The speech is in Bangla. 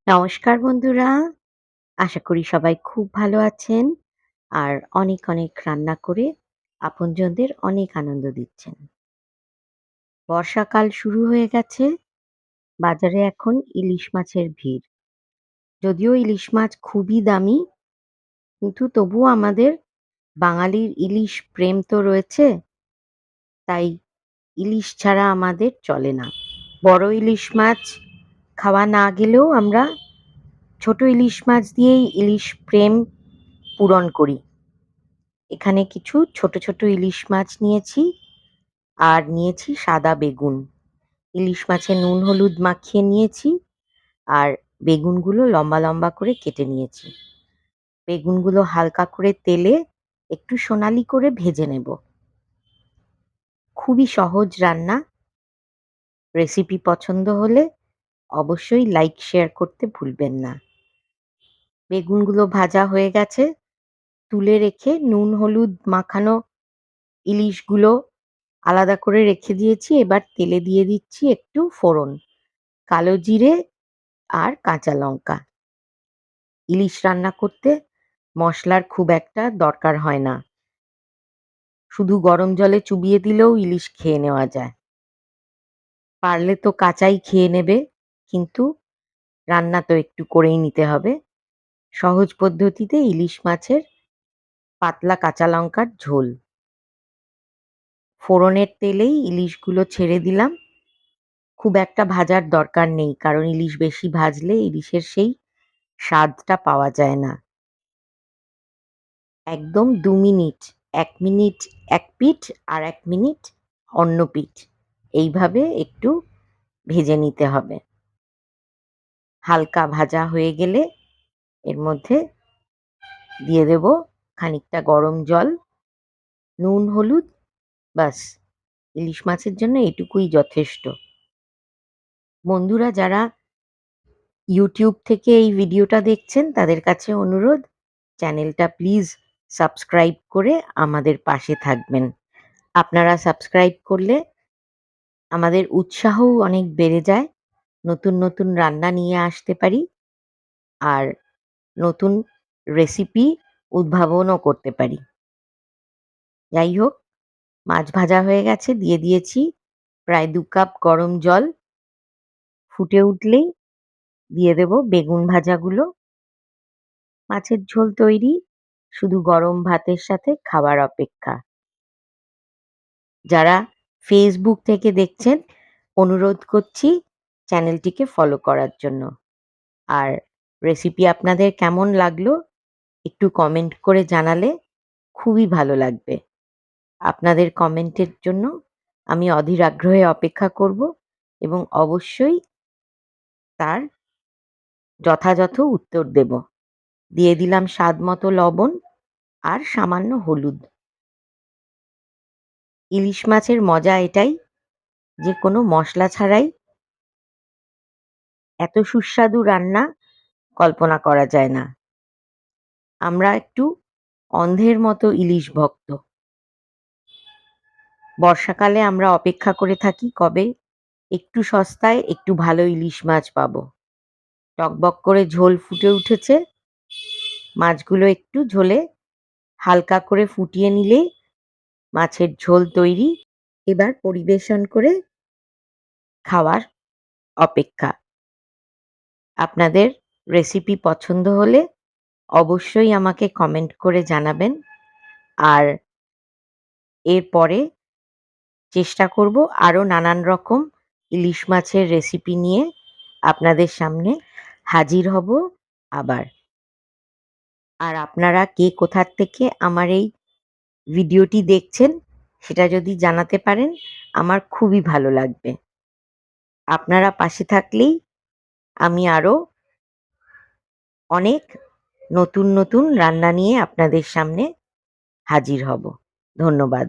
নমস্কার বন্ধুরা, আশা করি সবাই খুব ভালো আছেন আর অনেক অনেক রান্না করে আপনজনদের অনেক আনন্দ দিচ্ছেন। বর্ষাকাল শুরু হয়ে গেছে, বাজারে এখন ইলিশ মাছের ভিড়। যদিও ইলিশ মাছ খুবই দামি, কিন্তু তবুও আমাদের বাঙালির ইলিশ প্রেম তো রয়েছে, তাই ইলিশ ছাড়া আমাদের চলে না। বড় ইলিশ মাছ খাওয়া না গেলেও আমরা ছোট ইলিশ মাছ দিয়েই ইলিশ প্রেম পূরণ করি। এখানে কিছু ছোট ছোট ইলিশ মাছ নিয়েছি আর নিয়েছি সাদা বেগুন। ইলিশ মাছে নুন হলুদ মাখিয়ে নিয়েছি আর বেগুনগুলো লম্বা লম্বা করে কেটে নিয়েছি। বেগুনগুলো হালকা করে তেলে একটু সোনালি করে ভেজে নেব। খুবই সহজ রান্না। রেসিপি পছন্দ হলে অবশ্যই লাইক শেয়ার করতে ভুলবেন না। বেগুনগুলো ভাজা হয়ে গেছে, তুলে রেখে নুন হলুদ মাখানো ইলিশগুলো আলাদা করে রেখে দিয়েছি। এবার তেলে দিয়ে দিচ্ছি একটু ফোড়ন, কালো জিরে আর কাঁচা লঙ্কা। ইলিশ রান্না করতে মশলার খুব একটা দরকার হয় না, শুধু গরম জলে চুবিয়ে দিলেও ইলিশ খেয়ে নেওয়া যায়। পারলে তো কাঁচাই খেয়ে নেবে, কিন্তু রান্না তো একটু করেই নিতে হবে। সহজ পদ্ধতিতে ইলিশ মাছের পাতলা কাঁচা লঙ্কার ঝোল। ফোড়নের তেলেই ইলিশগুলো ছেড়ে দিলাম। খুব একটা ভাজার দরকার নেই, কারণ ইলিশ বেশি ভাজলে ইলিশের সেই স্বাদটা পাওয়া যায় না। একদম ২ মিনিট, ১ মিনিট এক পিঠ আর ১ মিনিট অন্য পিঠ, এইভাবে একটু ভেজে নিতে হবে। হালকা ভাজা হয়ে গেলে এর মধ্যে দিয়ে দেব খানিকটা গরম জল, নুন হলুদ, ব্যাস ইলিশ মাছের জন্য এটুকুই যথেষ্ট। বন্ধুরা যারা ইউটিউব থেকে এই ভিডিওটা দেখছেন তাদের কাছে অনুরোধ, চ্যানেলটা প্লিজ সাবস্ক্রাইব করে আমাদের পাশে থাকবেন। আপনারা সাবস্ক্রাইব করলে আমাদের উৎসাহও অনেক বেড়ে যায়, নতুন নতুন রান্না নিয়ে আসতে পারি আর নতুন রেসিপি উদ্ভাবনও করতে পারি। যাই হোক, মাছ ভাজা হয়ে গেছে, দিয়ে দিয়েছি প্রায় ২ কাপ গরম জল। ফুটে উঠলেই দিয়ে দেব বেগুন ভাজাগুলো। মাছের ঝোল তৈরি, শুধু গরম ভাতের সাথে খাবার অপেক্ষা। যারা ফেসবুক থেকে দেখছেন, অনুরোধ করছি চ্যানেলটিকে ফলো করার জন্য। আর রেসিপি আপনাদের কেমন লাগলো একটু কমেন্ট করে জানালে খুবই ভালো লাগবে। আপনাদের কমেন্টের জন্য আমি অধীর আগ্রহে অপেক্ষা করব এবং অবশ্যই তার যথাযথ উত্তর দেব। দিয়ে দিলাম স্বাদমতো লবণ আর সামান্য হলুদ। ইলিশ মাছের মজা এটাই যে কোনো মশলা ছাড়াই এত সুস্বাদু রান্না কল্পনা করা যায় না। আমরা একটু অন্ধের মতো ইলিশ ভক্ত। বর্ষাকালে আমরা অপেক্ষা করে থাকি কবে একটু সস্তায় একটু ভালো ইলিশ মাছ পাবো। টকবক করে ঝোল ফুটে উঠেছে, মাছগুলো একটু ঝোলে হালকা করে ফুটিয়ে নিলেই মাছের ঝোল তৈরি। এবার পরিবেশন করে খাওয়ার অপেক্ষা। আপনাদের রেসিপি পছন্দ হলে অবশ্যই আমাকে কমেন্ট করে জানাবেন। আর এরপরে চেষ্টা করব আরও নানান রকম ইলিশ মাছের রেসিপি নিয়ে আপনাদের সামনে হাজির হব আবার। আর আপনারা কে কোথার থেকে আমার এই ভিডিওটি দেখছেন সেটা যদি জানাতে পারেন আমার খুবই ভালো লাগবে। আপনারা পাশে থাকলেই আমি আরও অনেক নতুন নতুন রান্না নিয়ে আপনাদের সামনে হাজির হব। ধন্যবাদ।